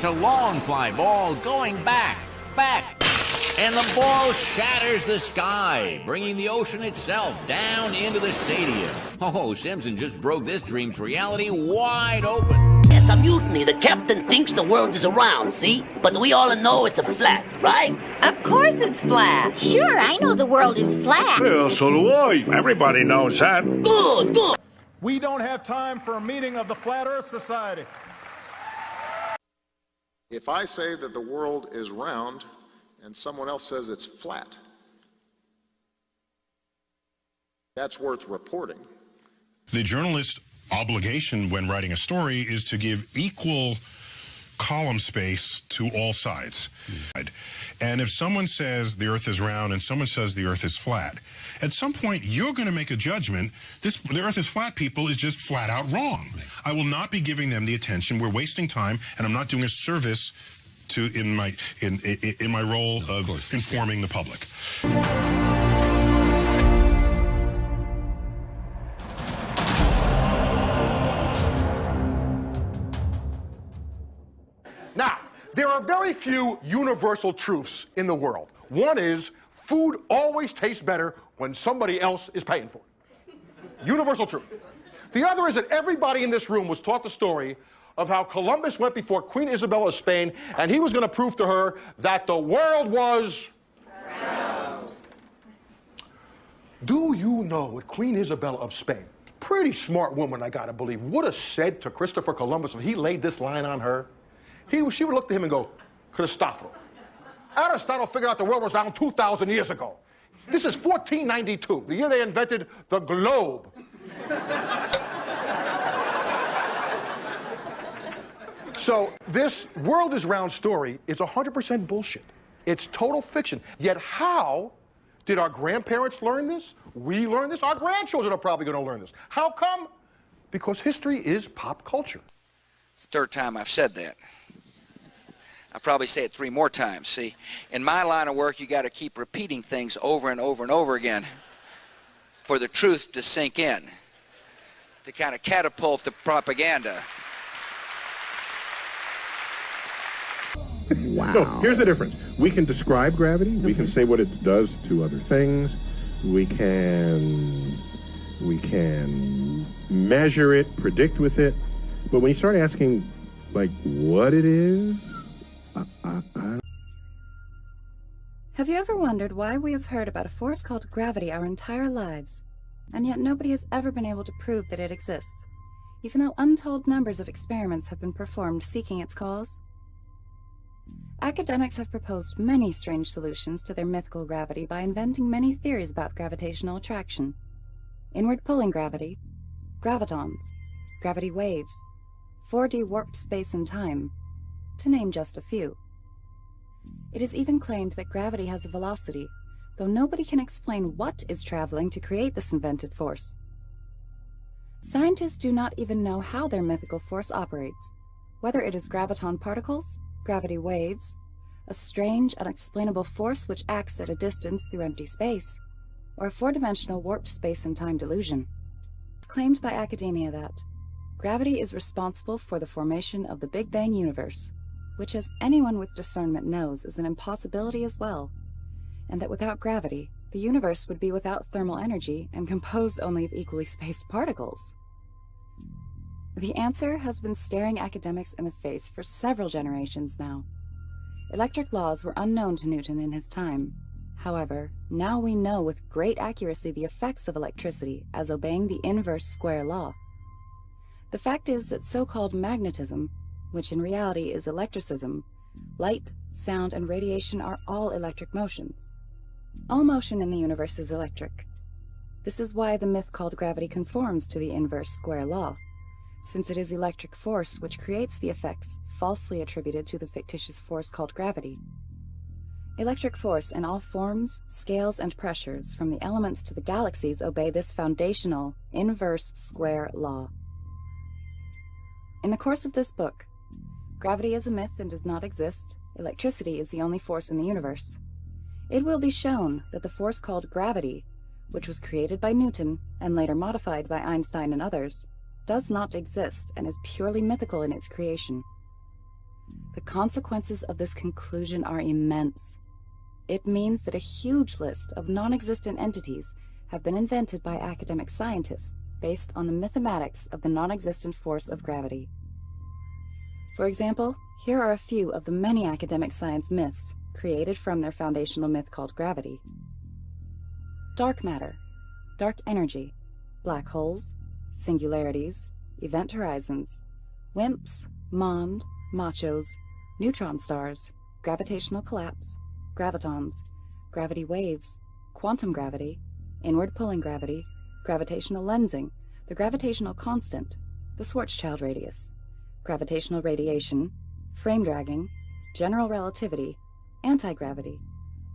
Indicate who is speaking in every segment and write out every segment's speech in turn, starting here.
Speaker 1: a long fly ball going back. And the ball shatters the sky, bringing the ocean itself down into the stadium. Oh, Simpson just broke this dream's reality wide open.
Speaker 2: There's a mutiny. The captain thinks the world is around, see? But we all know it's a flat, right?
Speaker 3: Of course it's flat. Sure, I know the world is flat.
Speaker 4: Well, so do I. Everybody knows that.
Speaker 2: Good.
Speaker 5: We don't have time for a meeting of the Flat Earth Society.
Speaker 6: If I say that the world is round and someone else says it's flat, that's worth reporting.
Speaker 7: The journalist's obligation when writing a story is to give equal column space to all sides. And if someone says the earth is round and someone says the earth is flat, at some point you're going to make a judgment. The earth is flat people is just flat out wrong. Right. I will not be giving them the attention. We're wasting time, and I'm not doing a service to in my role of informing the public.
Speaker 8: Now, there are very few universal truths in the world. One is food always tastes better when somebody else is paying for it. Universal truth. The other is that everybody in this room was taught the story of how Columbus went before Queen Isabella of Spain, and he was going to prove to her that the world was round. Do you know what Queen Isabella of Spain, pretty smart woman, I gotta believe, would have said to Christopher Columbus if he laid this line on her? She would look to him and go, Christoffel, Aristotle figured out the world was round 2,000 years ago. This is 1492, the year they invented the globe. So this world is round story is 100% bullshit. It's total fiction. Yet how did our grandparents learn this? We learn this? Our grandchildren are probably going to learn this. How come? Because history is pop culture.
Speaker 9: It's the third time I've said that. I'll probably say it 3 more times. See, in my line of work, you got to keep repeating things over and over and over again for the truth to sink in, to kind of catapult the propaganda.
Speaker 10: Wow. No, here's the difference. We can describe gravity. We can say what it does to other things. We can measure it, predict with it. But when you start asking, like, what it is,
Speaker 11: Have you ever wondered why we have heard about a force called gravity our entire lives, and yet nobody has ever been able to prove that it exists, even though untold numbers of experiments have been performed seeking its cause? Academics have proposed many strange solutions to their mythical gravity by inventing many theories about gravitational attraction. Inward pulling gravity, gravitons, gravity waves, 4D warped space and time, to name just a few. It is even claimed that gravity has a velocity, though nobody can explain what is traveling to create this invented force. Scientists do not even know how their mythical force operates, whether it is graviton particles, gravity waves, a strange, unexplainable force which acts at a distance through empty space, or a 4-dimensional warped space and time delusion. It's claimed by academia that gravity is responsible for the formation of the Big Bang universe, which, as anyone with discernment knows, is an impossibility as well, and that without gravity, the universe would be without thermal energy and composed only of equally spaced particles. The answer has been staring academics in the face for several generations now. Electric laws were unknown to Newton in his time. However, now we know with great accuracy the effects of electricity as obeying the inverse square law. The fact is that so-called magnetism, which in reality is electricism, light, sound, and radiation are all electric motions. All motion in the universe is electric. This is why the myth called gravity conforms to the inverse square law, since it is electric force which creates the effects falsely attributed to the fictitious force called gravity. Electric force in all forms, scales, and pressures, from the elements to the galaxies, obey this foundational, inverse square law. In the course of this book, gravity is a myth and does not exist. Electricity is the only force in the universe. It will be shown that the force called gravity, which was created by Newton and later modified by Einstein and others, does not exist and is purely mythical in its creation. The consequences of this conclusion are immense. It means that a huge list of non-existent entities have been invented by academic scientists based on the mathematics of the non-existent force of gravity. For example, here are a few of the many academic science myths created from their foundational myth called gravity. Dark matter, dark energy, black holes, singularities, event horizons, WIMPs, MOND, machos, neutron stars, gravitational collapse, gravitons, gravity waves, quantum gravity, inward pulling gravity, gravitational lensing, the gravitational constant, the Schwarzschild radius, gravitational radiation, frame dragging, general relativity, anti-gravity,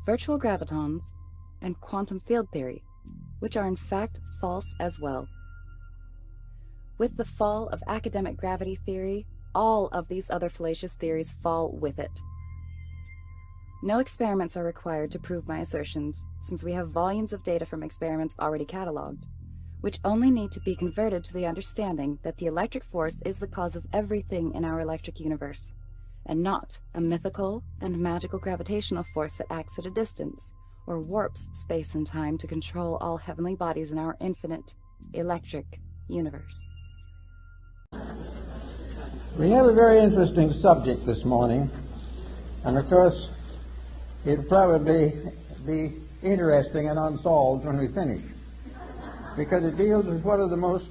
Speaker 11: virtual gravitons, and quantum field theory, which are in fact false as well. With the fall of academic gravity theory, all of these other fallacious theories fall with it. No experiments are required to prove my assertions, since we have volumes of data from experiments already cataloged, which only need to be converted to the understanding that the electric force is the cause of everything in our electric universe, and not a mythical and magical gravitational force that acts at a distance, or warps space and time to control all heavenly bodies in our infinite, electric universe.
Speaker 12: We have a very interesting subject this morning, and of course, it'll probably be interesting and unsolved when we finish, because it deals with one of the most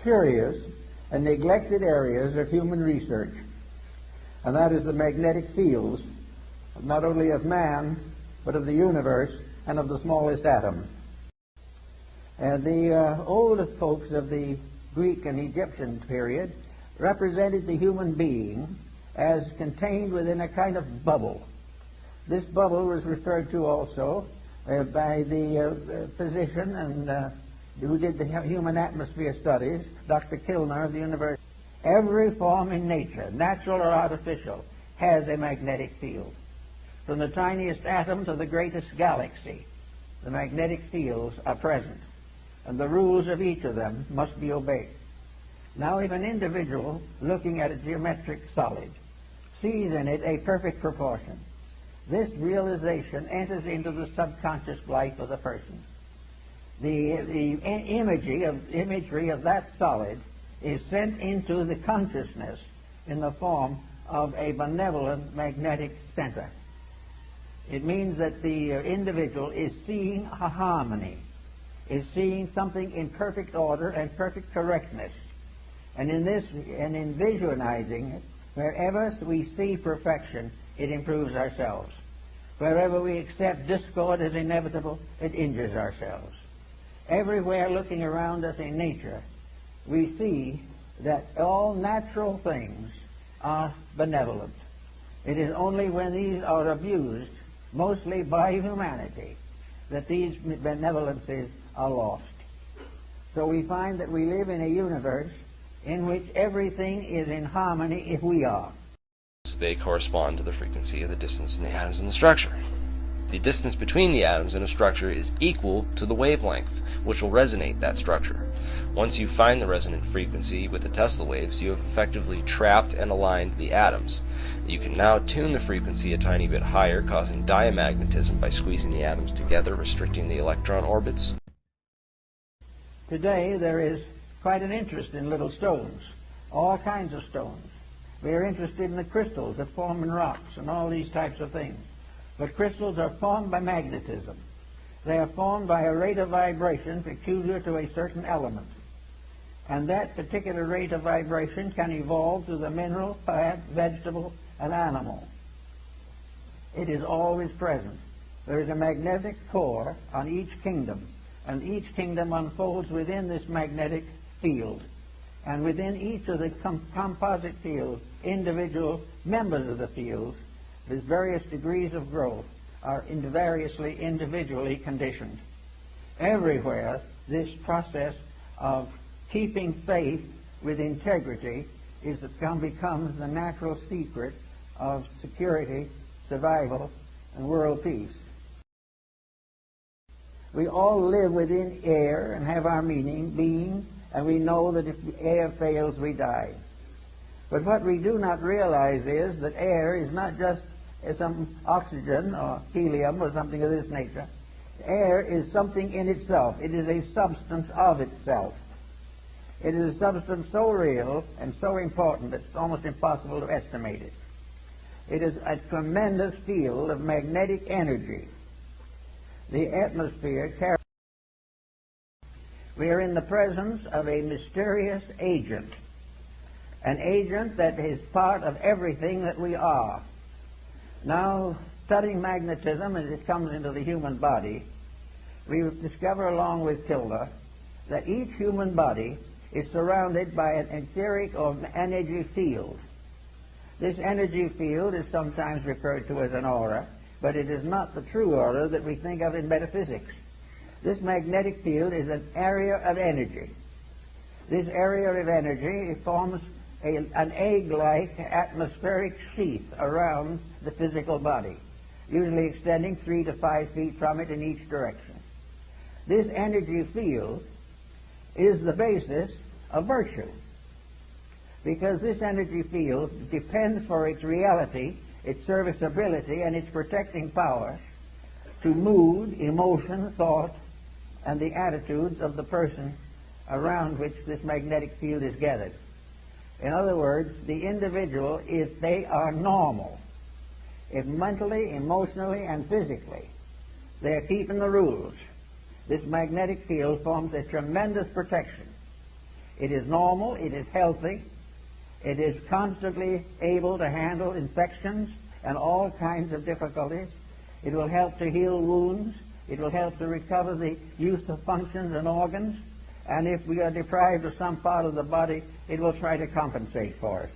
Speaker 12: curious and neglected areas of human research, and that is the magnetic fields, not only of man, but of the universe and of the smallest atom. And the old folks of the Greek and Egyptian period represented the human being as contained within a kind of bubble. This bubble was referred to also by the physician and who did the human atmosphere studies, Dr. Kilner of the University. Every form in nature, natural or artificial, has a magnetic field. From the tiniest atom to the greatest galaxy, the magnetic fields are present, and the rules of each of them must be obeyed. Now, if an individual looking at a geometric solid sees in it a perfect proportion, this realization enters into the subconscious life of the person. The imagery of that solid is sent into the consciousness in the form of a benevolent magnetic center. It means that the individual is seeing a harmony, is seeing something in perfect order and perfect correctness. And in visualizing it, wherever we see perfection, it improves ourselves. Wherever we accept discord as inevitable, it injures ourselves. Everywhere looking around us in nature, we see that all natural things are benevolent. It is only when these are abused, mostly by humanity, that these benevolences are lost. So we find that we live in a universe in which everything is in harmony if we are.
Speaker 13: They correspond to the frequency of the distance in the atoms in the structure. The distance between the atoms in a structure is equal to the wavelength, which will resonate that structure. Once you find the resonant frequency with the Tesla waves, you have effectively trapped and aligned the atoms. You can now tune the frequency a tiny bit higher, causing diamagnetism by squeezing the atoms together, restricting the electron orbits.
Speaker 12: Today there is quite an interest in little stones, all kinds of stones. We are interested in the crystals that form in rocks and all these types of things. But crystals are formed by magnetism. They are formed by a rate of vibration peculiar to a certain element. And that particular rate of vibration can evolve through the mineral, plant, vegetable, and animal. It is always present. There is a magnetic core on each kingdom, and each kingdom unfolds within this magnetic field. And within each of the composite fields, individual members of the field, with various degrees of growth, are variously individually conditioned. Everywhere, this process of keeping faith with integrity becomes the natural secret of security, survival, and world peace. We all live within air and have our being, and we know that if the air fails, we die. But what we do not realize is that air is not just some oxygen or helium or something of this nature. Air is something in itself. It is a substance of itself. It is a substance so real and so important that it's almost impossible to estimate it. It is a tremendous field of magnetic energy. The atmosphere carries. We are in the presence of a mysterious agent, an agent that is part of everything that we are. Now, studying magnetism as it comes into the human body, we discover along with Tilda that each human body is surrounded by an etheric or energy field. This energy field is sometimes referred to as an aura, but it is not the true aura that we think of in metaphysics. This magnetic field is an area of energy. This area of energy forms an egg-like atmospheric sheath around the physical body, usually extending 3 to 5 feet from it in each direction. This energy field is the basis of virtue, because this energy field depends for its reality, its serviceability, and its protecting power to mood, emotion, thought, and the attitudes of the person around which this magnetic field is gathered. In other words, the individual, if they are normal, if mentally, emotionally, and physically they are keeping the rules, this magnetic field forms a tremendous protection. It is normal, it is healthy, it is constantly able to handle infections and all kinds of difficulties. It will help to heal wounds. It will help to recover the use of functions and organs. And if we are deprived of some part of the body, it will try to compensate for it.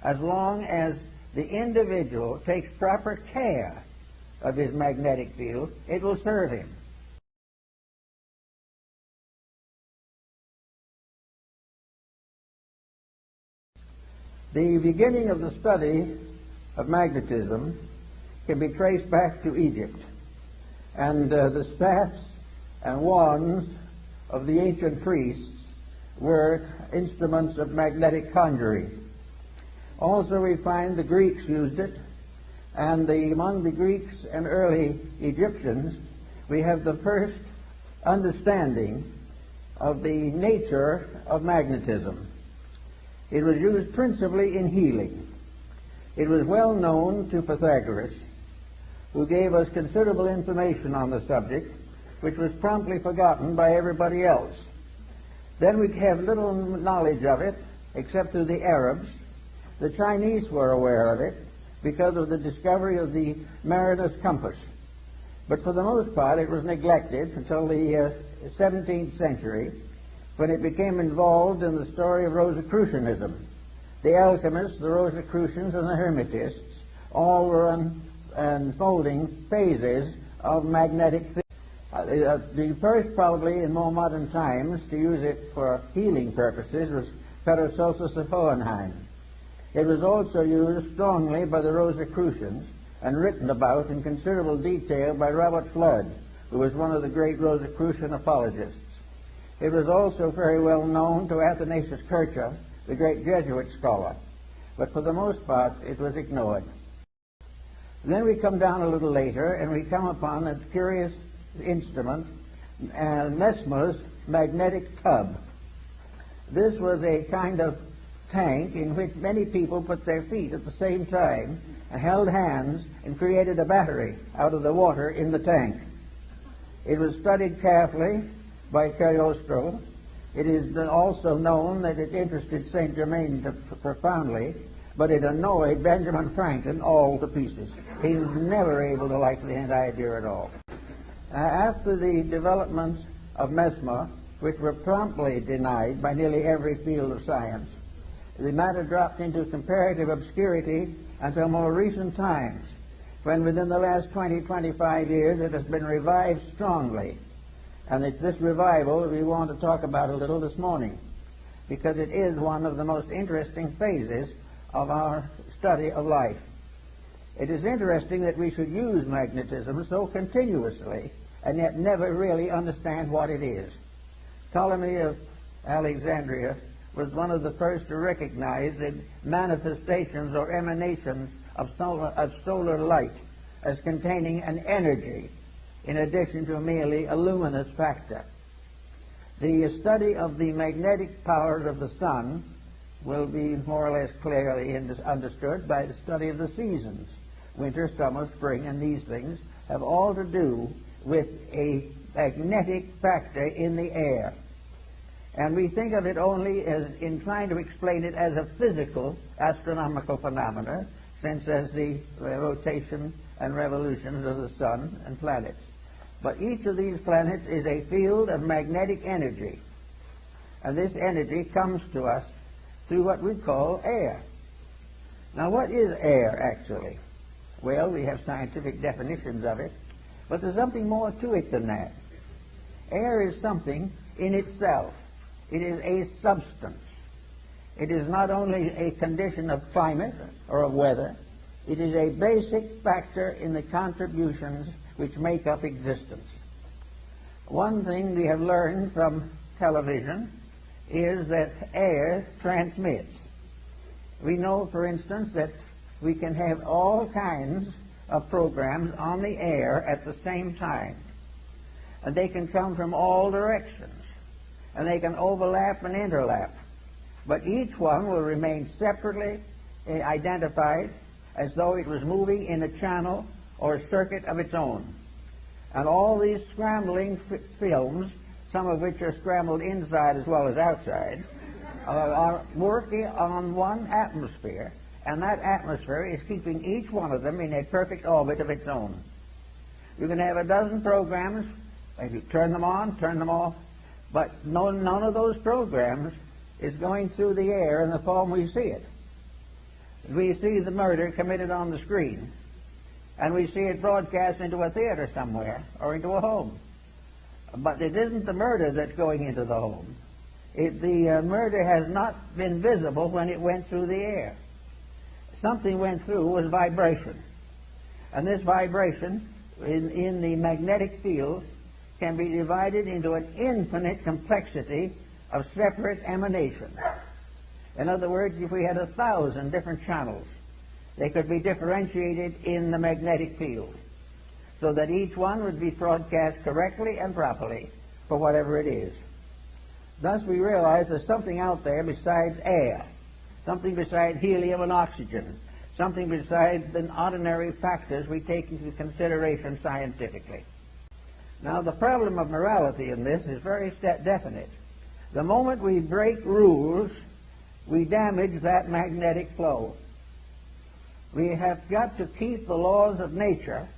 Speaker 12: As long as the individual takes proper care of his magnetic field, it will serve him. The beginning of the study of magnetism can be traced back to Egypt, and the staffs and wands of the ancient priests were instruments of magnetic conjuring. Also, we find the Greeks used it, and among the Greeks and early Egyptians, we have the first understanding of the nature of magnetism. It was used principally in healing. It was well known to Pythagoras, who gave us considerable information on the subject, which was promptly forgotten by everybody else. Then we have little knowledge of it, except through the Arabs. The Chinese were aware of it because of the discovery of the mariner's compass. But for the most part, it was neglected until the 17th century, when it became involved in the story of Rosicrucianism. The alchemists, the Rosicrucians, and the Hermetists all were unfolding phases of magnetic theory. The first, probably in more modern times, to use it for healing purposes was Paracelsus of Hohenheim. It was also used strongly by the Rosicrucians and written about in considerable detail by Robert Flood, who was one of the great Rosicrucian apologists. It was also very well known to Athanasius Kircher, the great Jesuit scholar, but for the most part it was ignored. Then we come down a little later and we come upon a curious instrument, Mesmer's magnetic tub. This was a kind of tank in which many people put their feet at the same time and held hands and created a battery out of the water in the tank. It was studied carefully by Cagliostro. It is also known that it interested St. Germain profoundly, but it annoyed Benjamin Franklin all to pieces. He was never able to like the idea at all. After the developments of Mesmer, which were promptly denied by nearly every field of science, the matter dropped into comparative obscurity until more recent times, when within the last 20-25 years it has been revived strongly. And it's this revival that we want to talk about a little this morning, because it is one of the most interesting phases of our study of life. It is interesting that we should use magnetism so continuously and yet never really understand what it is. Ptolemy of Alexandria was one of the first to recognize the manifestations or emanations of solar light as containing an energy in addition to merely a luminous factor. The study of the magnetic powers of the sun will be more or less clearly understood by the study of the seasons. Winter, summer, spring, and these things have all to do with a magnetic factor in the air. And we think of it only as in trying to explain it as a physical astronomical phenomena, since as the rotation and revolutions of the sun and planets. But each of these planets is a field of magnetic energy. And this energy comes to us through what we call air. Now, what is air, actually? Well, we have scientific definitions of it, but there's something more to it than that. Air is something in itself. It is a substance. It is not only a condition of climate or of weather, it is a basic factor in the contributions which make up existence. One thing we have learned from television is that air transmits. We know, for instance, that we can have all kinds of programs on the air at the same time. And they can come from all directions. And they can overlap and interlap. But each one will remain separately identified as though it was moving in a channel or a circuit of its own. And all these scrambling films, some of which are scrambled inside as well as outside, are working on one atmosphere, and that atmosphere is keeping each one of them in a perfect orbit of its own. You can have a dozen programs, if you turn them on, turn them off, but none of those programs is going through the air in the form we see it. We see the murder committed on the screen, and we see it broadcast into a theater somewhere or into a home. But it isn't the murder that's going into the home. The murder has not been visible when it went through the air. Something went through was vibration. And this vibration in the magnetic field can be divided into an infinite complexity of separate emanations. In other words, if we had 1,000 different channels, they could be differentiated in the magnetic field so that each one would be broadcast correctly and properly for whatever it is. Thus we realize there's something out there besides air, something besides helium and oxygen, something besides the ordinary factors we take into consideration scientifically. Now, the problem of morality in this is very definite. The moment we break rules, we damage that magnetic flow. We have got to keep the laws of nature,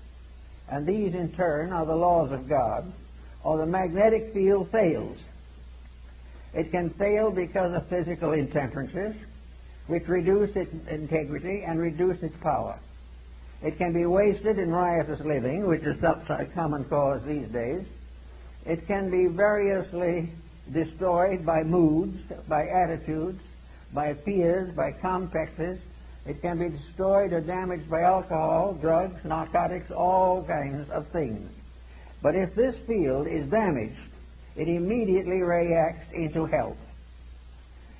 Speaker 12: and these in turn are the laws of God, or the magnetic field fails. It can fail because of physical intemperances, which reduce its integrity and reduce its power. It can be wasted in riotous living, which is a common cause these days. It can be variously destroyed by moods, by attitudes, by fears, by complexes. It can be destroyed or damaged by alcohol, drugs, narcotics, all kinds of things. But if this field is damaged, it immediately reacts into health.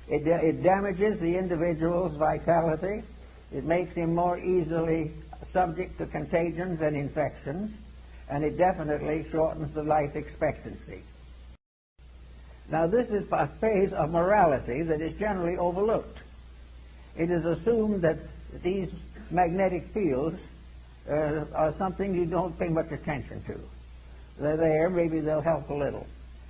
Speaker 12: It damages the individual's vitality. It makes him more easily subject to contagions and infections, and it definitely shortens the life expectancy. Now, this is a phase of morality that is generally overlooked. It is assumed that these magnetic fields are something you don't pay much attention to. They're there, maybe they'll help a little.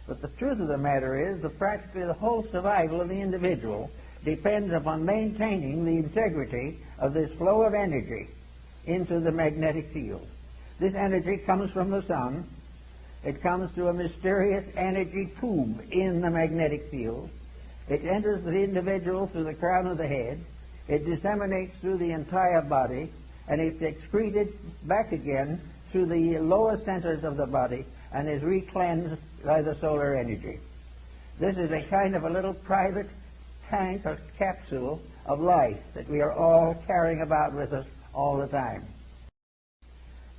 Speaker 12: But the truth of the matter is that practically the whole survival of the individual depends upon maintaining the integrity of this flow of energy into the magnetic field. This energy comes from the sun. It comes through a mysterious energy tube in the magnetic field. It enters the individual through the crown of the head. It disseminates through the entire body, and it's excreted back again through the lower centers of the body and is recleansed by the solar energy. This is a kind of a little private tank or capsule of life that we are all carrying about with us all the time.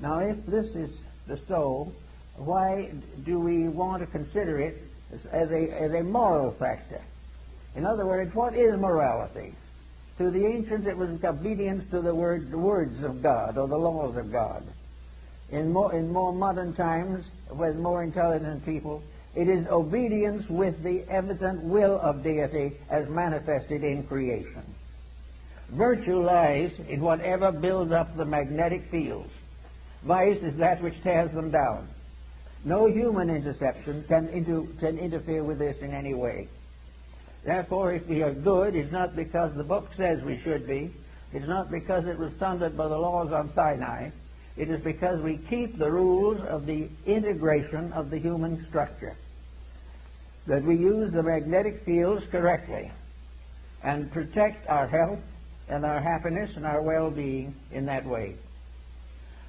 Speaker 12: Now, if this is so, why do we want to consider it as a moral factor? In other words, what is morality? To the ancients, it was obedience to the words of God or the laws of God. In more modern times, with more intelligent people, it is obedience with the evident will of deity as manifested in creation. Virtue lies in whatever builds up the magnetic fields. Vice is that which tears them down. No human interception can interfere with this in any way. Therefore, if we are good, it's not because the book says we should be. It's not because it was thundered by the laws on Sinai. It is because we keep the rules of the integration of the human structure. That we use the magnetic fields correctly and protect our health and our happiness and our well-being in that way.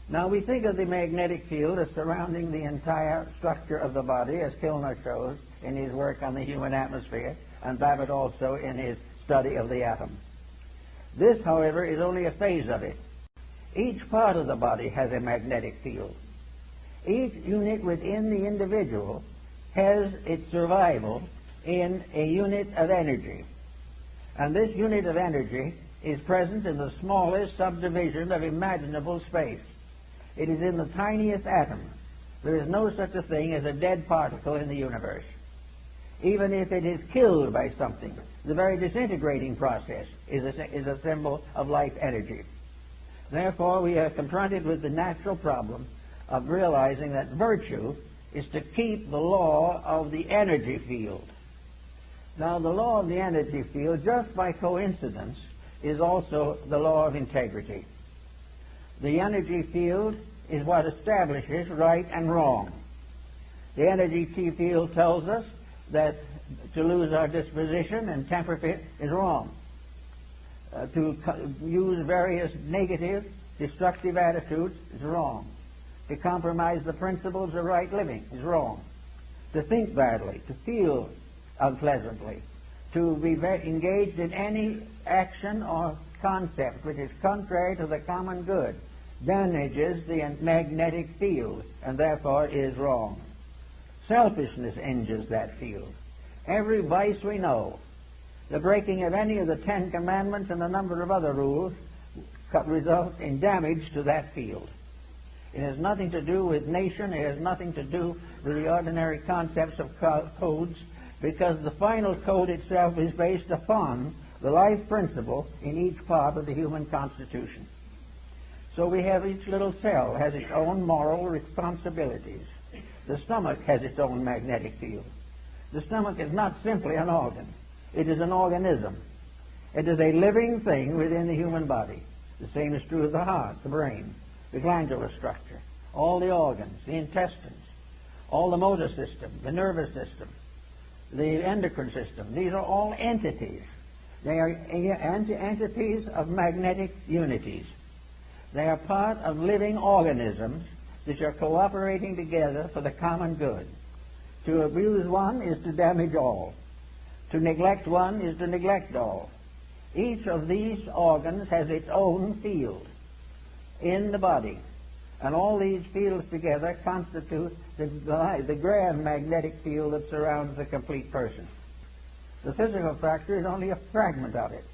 Speaker 12: Now we think of the magnetic field as surrounding the entire structure of the body, as Kilner shows in his work on the human atmosphere, and Babbitt also in his study of the atom. This, however, is only a phase of it. Each part of the body has a magnetic field. Each unit within the individual has its survival in a unit of energy. And this unit of energy is present in the smallest subdivision of imaginable space. It is in the tiniest atom. There is no such a thing as a dead particle in the universe. Even if it is killed by something, the very disintegrating process is a symbol of life energy. Therefore, we are confronted with the natural problem of realizing that virtue is to keep the law of the energy field. Now, the law of the energy field, just by coincidence, is also the law of integrity. The energy field is what establishes right and wrong. The energy field tells us that to lose our disposition and temper fit is wrong. To use various negative, destructive attitudes is wrong. To compromise the principles of right living is wrong. To think badly, to feel unpleasantly, to be engaged in any action or concept which is contrary to the common good damages the magnetic field and therefore is wrong. Selfishness injures that field. Every vice we know, the breaking of any of the 10 Commandments and a number of other rules results in damage to that field. It has nothing to do with nation. It has nothing to do with the ordinary concepts of codes, because the final code itself is based upon the life principle in each part of the human constitution. So we have each little cell has its own moral responsibilities. The stomach has its own magnetic field. The stomach is not simply an organ. It is an organism. It is a living thing within the human body. The same is true of the heart, the brain, the glandular structure, all the organs, the intestines, all the motor system, the nervous system, the endocrine system. These are all entities. They are entities of magnetic unities. They are part of living organisms which are cooperating together for the common good. To abuse one is to damage all. To neglect one is to neglect all. Each of these organs has its own field in the body, and all these fields together constitute the grand magnetic field that surrounds the complete person. The physical factor is only a fragment of it.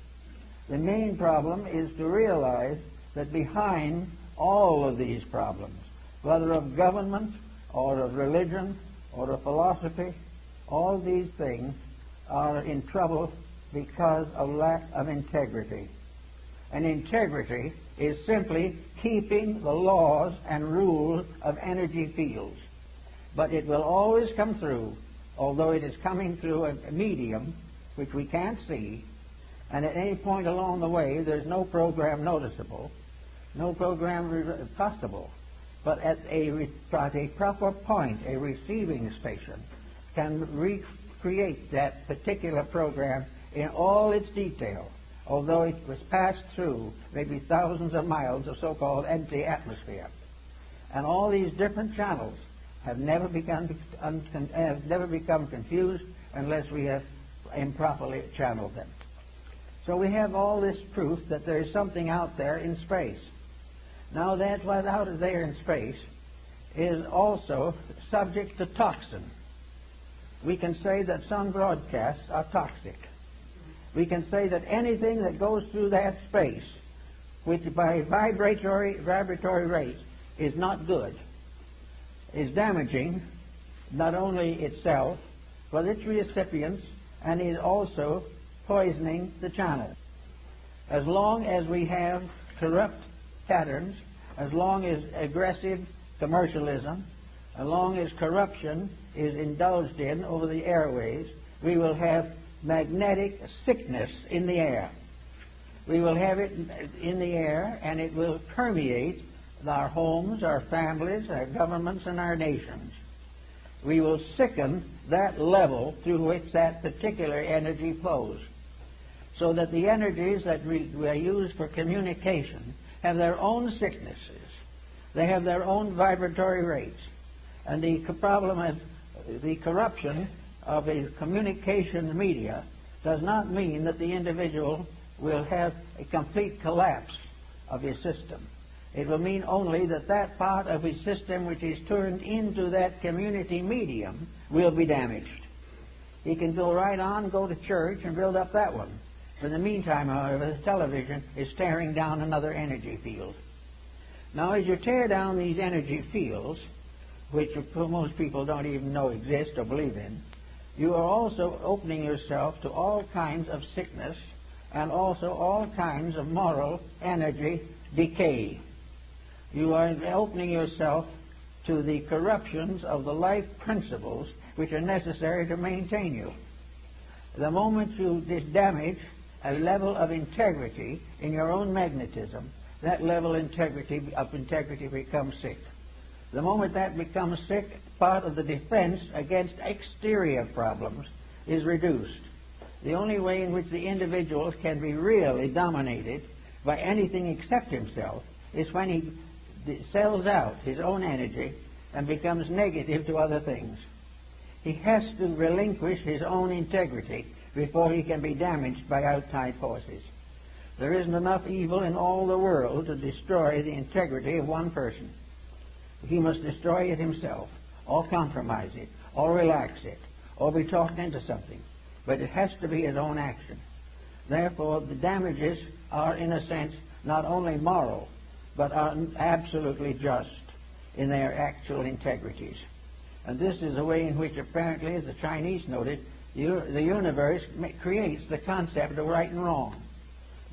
Speaker 12: The main problem is to realize that behind all of these problems, whether of government or of religion or of philosophy, all these things are in trouble because of lack of integrity. And integrity is simply keeping the laws and rules of energy fields. But it will always come through, although it is coming through a medium which we can't see, and at any point along the way there's no program noticeable, no program possible. But at a proper point, a receiving station can recreate that particular program in all its detail, although it was passed through maybe thousands of miles of so-called empty atmosphere. And all these different channels have never become confused unless we have improperly channeled them. So we have all this proof that there is something out there in space. Now that what's out there in space is also subject to toxin. We can say that some broadcasts are toxic. we can say that anything that goes through that space, which by vibratory rates is not good, is damaging not only itself, but its recipients, and is also poisoning the channel. As long as we have corrupt patterns, as long as aggressive commercialism, as long as corruption is indulged in over the airways, we will have magnetic sickness in the air. We will have it in the air, and it will permeate our homes, our families, our governments, and our nations. We will sicken that level through which that particular energy flows, so that the energies that we use for communication have their own sicknesses. They have their own vibratory rates. And the problem of the corruption of a communication media does not mean that the individual will have a complete collapse of his system. It will mean only that that part of his system which is turned into that community medium will be damaged. He can go right on, go to church, and build up that one. In the meantime, however, the television is tearing down another energy field. Now, as you tear down these energy fields, which most people don't even know exist or believe in, you are also opening yourself to all kinds of sickness and also all kinds of moral energy decay. You are opening yourself to the corruptions of the life principles which are necessary to maintain you. The moment you damage a level of integrity in your own magnetism, that level of integrity becomes sick. The moment that becomes sick, part of the defense against exterior problems is reduced. The only way in which the individual can be really dominated by anything except himself is when he sells out his own energy and becomes negative to other things. He has to relinquish his own integrity before he can be damaged by outside forces. There isn't enough evil in all the world to destroy the integrity of one person. He must destroy it himself, or compromise it, or relax it, or be talked into something. But it has to be his own action. Therefore, the damages are, in a sense, not only moral, but are absolutely just in their actual integrities. And this is the way in which, apparently, as the Chinese noted, the universe creates the concept of right and wrong.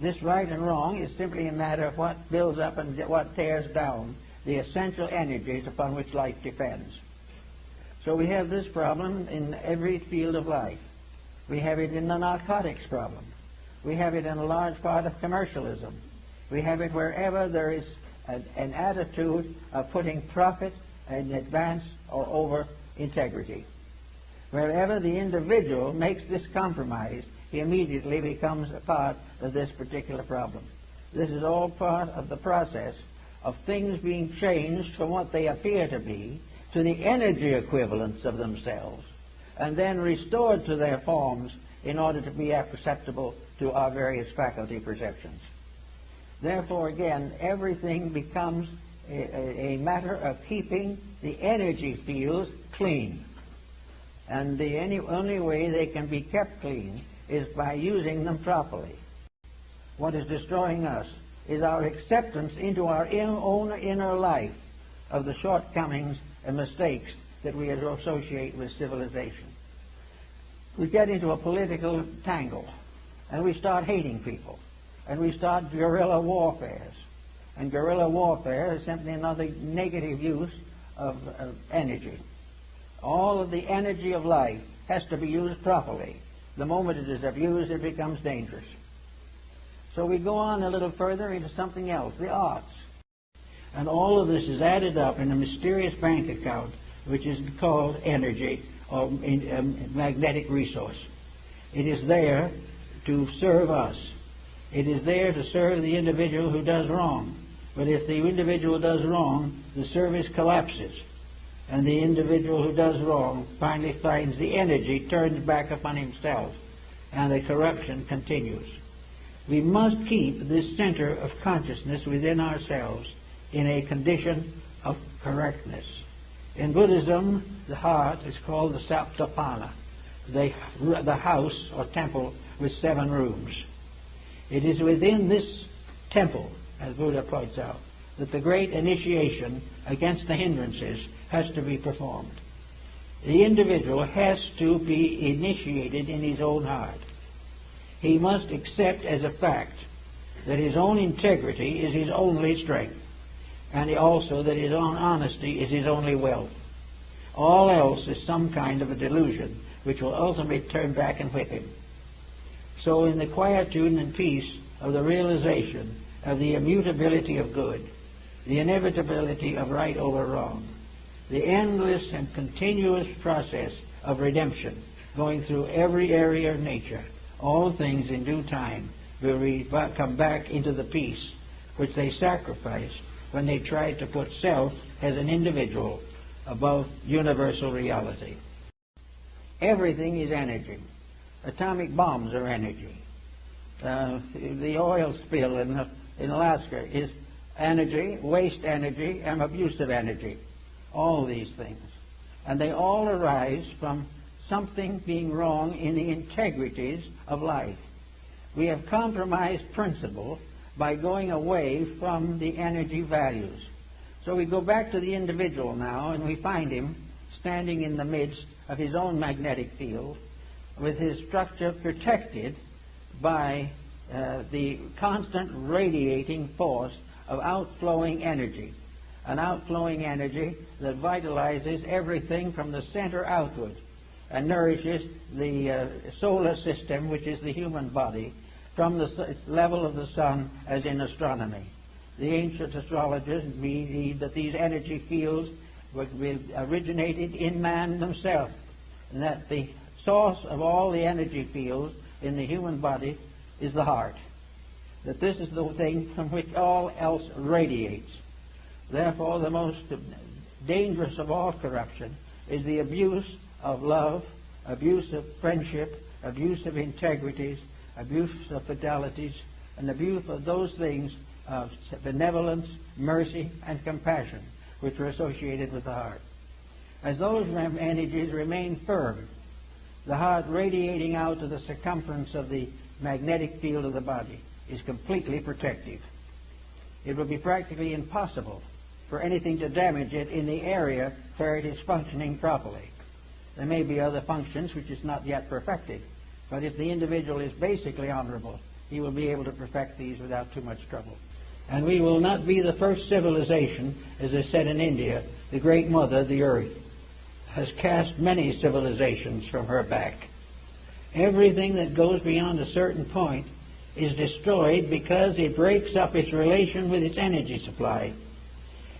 Speaker 12: This right and wrong is simply a matter of what builds up and what tears down the essential energies upon which life depends. So we have this problem in every field of life. We have it in the narcotics problem. We have it in a large part of commercialism. We have it wherever there is an attitude of putting profit in advance or over integrity. Wherever the individual makes this compromise, he immediately becomes a part of this particular problem. This is all part of the process of things being changed from what they appear to be to the energy equivalents of themselves, and then restored to their forms in order to be perceptible to our various faculty perceptions. Therefore, again, everything becomes a matter of keeping the energy fields clean. And the only way they can be kept clean is by using them properly. What is destroying us is our acceptance into our own inner life of the shortcomings and mistakes that we associate with civilization. We get into a political tangle, and we start hating people, and we start guerrilla warfare. And guerrilla warfare is simply another negative use of energy. All of the energy of life has to be used properly. The moment it is abused, it becomes dangerous. So we go on a little further into something else, the arts. And all of this is added up in a mysterious bank account, which is called energy, or magnetic resource. It is there to serve us. It is there to serve the individual who does wrong. But if the individual does wrong, the service collapses. And the individual who does wrong finally finds the energy turned back upon himself, and the corruption continues. We must keep this center of consciousness within ourselves in a condition of correctness. In Buddhism, the heart is called the Saptapana, the house or temple with 7 rooms. It is within this temple, as Buddha points out, that the great initiation against the hindrances has to be performed. The individual has to be initiated in his own heart. He must accept as a fact that his own integrity is his only strength, and also that his own honesty is his only wealth. All else is some kind of a delusion which will ultimately turn back and whip him. So in the quietude and peace of the realization of the immutability of good, the inevitability of right over wrong, the endless and continuous process of redemption going through every area of nature, all things in due time will come back into the peace which they sacrificed when they tried to put self as an individual above universal reality. Everything is energy. Atomic bombs are energy. The oil spill in Alaska is energy, waste energy, and abusive energy. All these things. And they all arise from something being wrong in the integrities of life. We have compromised principle by going away from the energy values. So we go back to the individual now, and we find him standing in the midst of his own magnetic field, with his structure protected by the constant radiating force of outflowing energy. An outflowing energy that vitalizes everything from the center outward and nourishes the solar system, which is the human body, from the level of the sun, as in astronomy. The ancient astrologers believe that these energy fields originated in man himself, and that the source of all the energy fields in the human body is the heart. That this is the thing from which all else radiates. Therefore, the most dangerous of all corruption is the abuse of love, abuse of friendship, abuse of integrities, abuse of fidelities, and abuse of those things of benevolence, mercy, and compassion which are associated with the heart. As those energies remain firm, the heart radiating out to the circumference of the magnetic field of the body is completely protective. It will be practically impossible for anything to damage it in the area where it is functioning properly. There may be other functions which is not yet perfected, but if the individual is basically honorable, he will be able to perfect these without too much trouble. And we will not be the first civilization, as I said in India. The Great Mother, the Earth, has cast many civilizations from her back. Everything that goes beyond a certain point is destroyed because it breaks up its relation with its energy supply.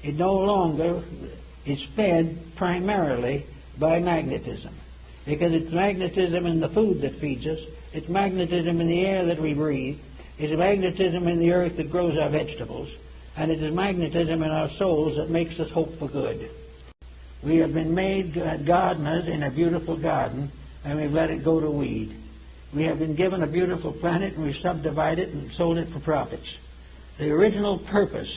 Speaker 12: It no longer is fed primarily by magnetism, because it's magnetism in the food that feeds us, it's magnetism in the air that we breathe, it's magnetism in the earth that grows our vegetables, and it is magnetism in our souls that makes us hope for good. We have been made gardeners in a beautiful garden, and we've let it go to weed. We have been given a beautiful planet, and we've subdivided it and sold it for profits. The original purpose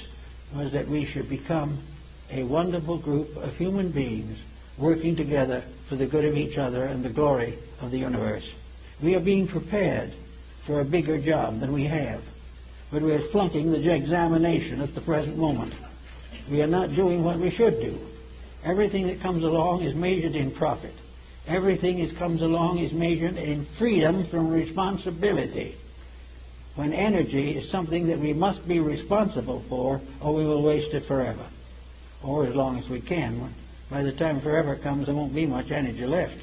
Speaker 12: was that we should become a wonderful group of human beings working together for the good of each other and the glory of the universe. We are being prepared for a bigger job than we have, but we are flunking the examination at the present moment. We are not doing what we should do. Everything that comes along is measured in profit. Everything that comes along is measured in freedom from responsibility, when energy is something that we must be responsible for, or we will waste it forever, or as long as we can. By the time forever comes, there won't be much energy left.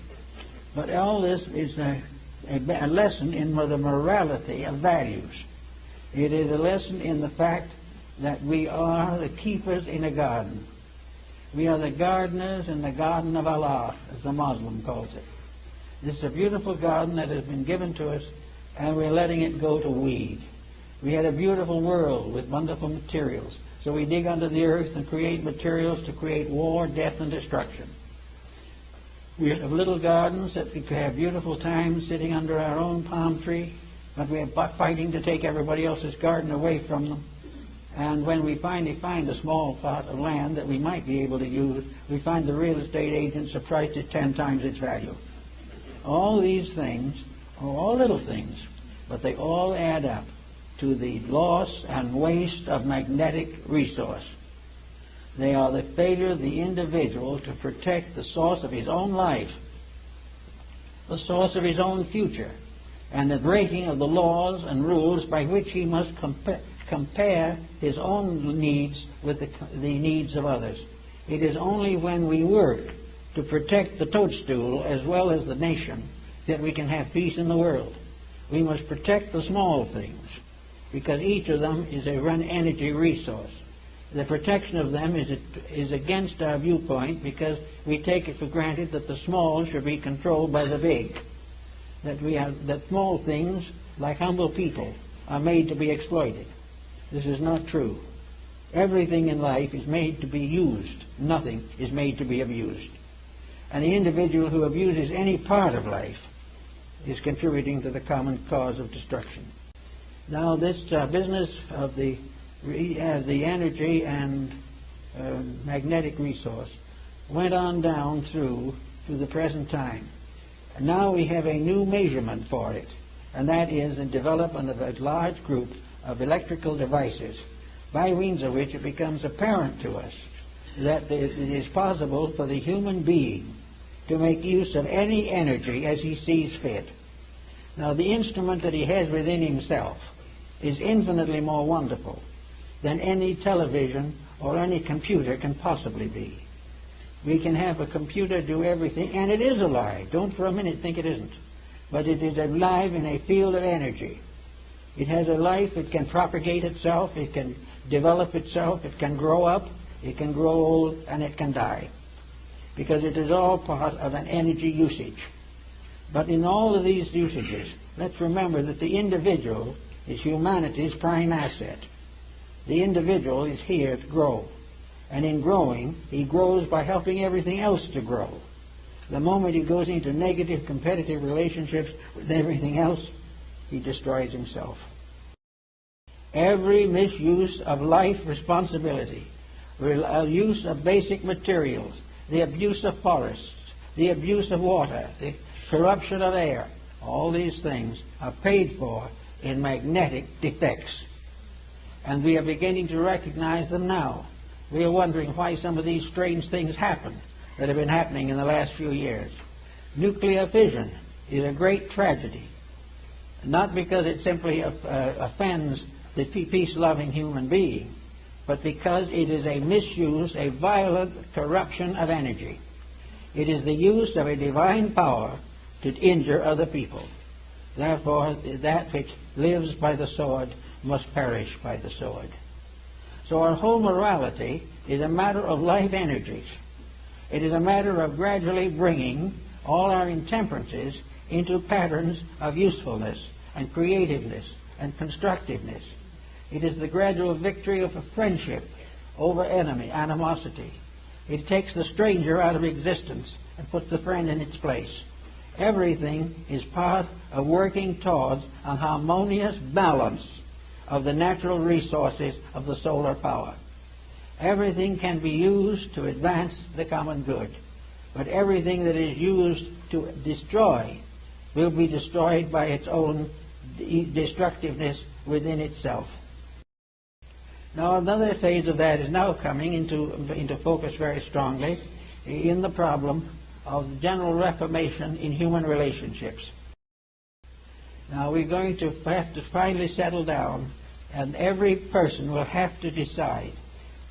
Speaker 12: But all this is a lesson in the morality of values. It is a lesson in the fact that we are the keepers in a garden. We are the gardeners in the garden of Allah, as the Muslim calls it. This is a beautiful garden that has been given to us, and we're letting it go to weed. We had a beautiful world with wonderful materials, so we dig under the earth and create materials to create war, death, and destruction. We have little gardens that we could have beautiful times sitting under our own palm tree, but we are fighting to take everybody else's garden away from them. And when we finally find a small plot of land that we might be able to use, we find the real estate agents have priced it 10 times its value. All these things all little things, but they all add up to the loss and waste of magnetic resource. They are the failure of the individual to protect the source of his own life, the source of his own future, and the breaking of the laws and rules by which he must compare his own needs with the needs of others. It is only when we work to protect the toadstool as well as the nation that we can have peace in the world. We must protect the small things, because each of them is a energy resource. The protection of them is against our viewpoint, because we take it for granted that the small should be controlled by the big. That small things, like humble people, are made to be exploited. This is not true. Everything in life is made to be used. Nothing is made to be abused. And the individual who abuses any part of life is contributing to the common cause of destruction. Now, this business of the energy and magnetic resource went on down through to the present time. And now we have a new measurement for it, and that is the development of a large group of electrical devices by means of which it becomes apparent to us that it is possible for the human being to make use of any energy as he sees fit. Now, the instrument that he has within himself is infinitely more wonderful than any television or any computer can possibly be. We can have a computer do everything, and it is alive. Don't for a minute think it isn't. But it is alive in a field of energy. It has a life. It can propagate itself. It can develop itself. It can grow up. It can grow old, and it can die, because it is all part of an energy usage. But in all of these usages, let's remember that the individual is humanity's prime asset. The individual is here to grow. And in growing, he grows by helping everything else to grow. The moment he goes into negative competitive relationships with everything else, he destroys himself. Every misuse of life responsibility, use of basic materials, the abuse of forests, the abuse of water, the corruption of air, all these things are paid for in magnetic defects. And we are beginning to recognize them now. We are wondering why some of these strange things happen that have been happening in the last few years. Nuclear fission is a great tragedy, not because it simply offends the peace-loving human being, but because it is a misuse, a violent corruption of energy. It is the use of a divine power to injure other people. Therefore, that which lives by the sword must perish by the sword. So our whole morality is a matter of life energies. It is a matter of gradually bringing all our intemperances into patterns of usefulness and creativeness and constructiveness. It is the gradual victory of a friendship over animosity. It takes the stranger out of existence and puts the friend in its place. Everything is part of working towards a harmonious balance of the natural resources of the solar power. Everything can be used to advance the common good, but everything that is used to destroy will be destroyed by its own destructiveness within itself. Now, another phase of that is now coming into focus very strongly in the problem of general reformation in human relationships. Now, we're going to have to finally settle down, and every person will have to decide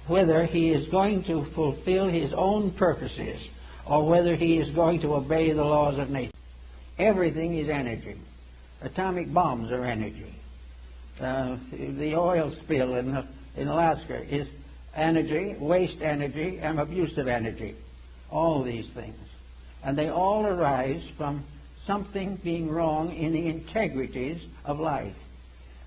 Speaker 12: whether he is going to fulfill his own purposes or whether he is going to obey the laws of nature. Everything is energy. Atomic bombs are energy. The oil spill in Alaska is energy, waste energy, and abusive energy. All these things. And they all arise from something being wrong in the integrities of life.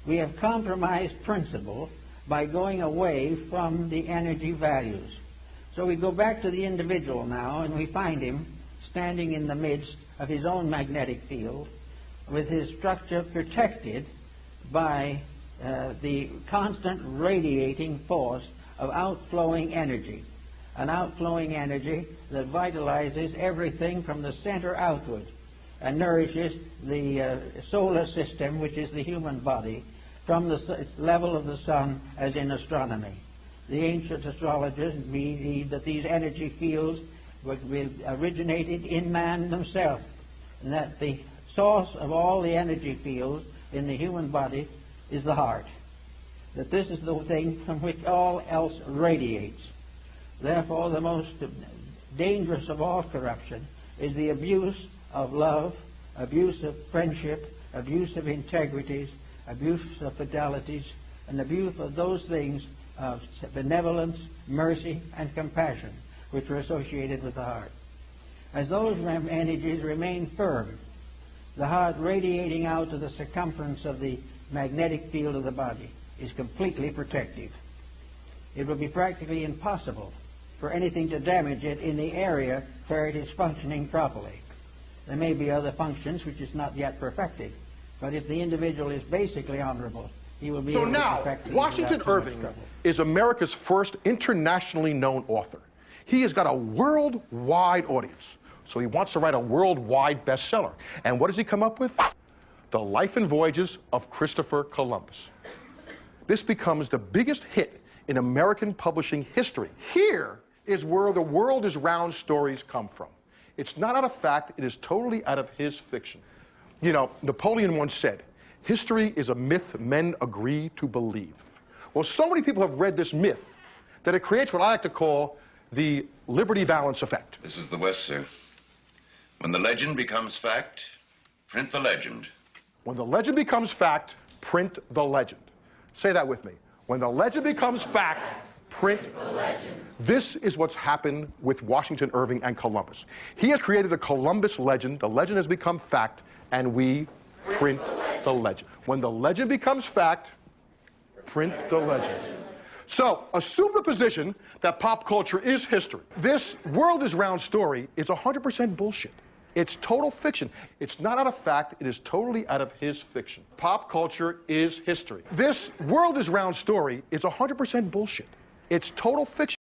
Speaker 12: We have compromised principle by going away from the energy values. So we go back to the individual now, and we find him standing in the midst of his own magnetic field with his structure protected by the constant radiating force of outflowing energy. An outflowing energy that vitalizes everything from the center outward. and nourishes the solar system, which is the human body, from the level of the sun, as in astronomy. The ancient astrologers believed that these energy fields originated in man himself, and that the source of all the energy fields in the human body is the heart, that this is the thing from which all else radiates. Therefore, the most dangerous of all corruption is the abuse of love, abuse of friendship, abuse of integrities, abuse of fidelities, and abuse of those things of benevolence, mercy, and compassion which are associated with the heart. As those energies remain firm, the heart radiating out to the circumference of the magnetic field of the body is completely protective. It will be practically impossible for anything to damage it in the area where it is functioning properly. There may be other functions which is not yet perfected, but if the individual is basically honorable, he will be able to perfect it.
Speaker 8: Washington Irving is America's first internationally known author. He has got a worldwide audience, so he wants to write a worldwide bestseller. And what does he come up with? The Life and Voyages of Christopher Columbus. This becomes the biggest hit in American publishing history. Here is where the world is round stories come from. It's not out of fact, it is totally out of his fiction. You know, Napoleon once said, history is a myth men agree to believe. Well, so many people have read this myth that it creates what I like to call the Liberty Valance effect.
Speaker 14: This is the West, sir. When the legend becomes fact, print the legend.
Speaker 8: When the legend becomes fact, print the legend. Say that with me. When the legend becomes fact, print the legend. This is what's happened with Washington Irving and Columbus. He has created the Columbus legend. The legend has become fact, and we print the legend. When the legend becomes fact, print the legend. So, assume the position that pop culture is history. This world is round story is 100% bullshit. It's total fiction. It's not out of fact, it is totally out of his fiction. Pop culture is history. This world is round story is 100% bullshit. It's total fiction.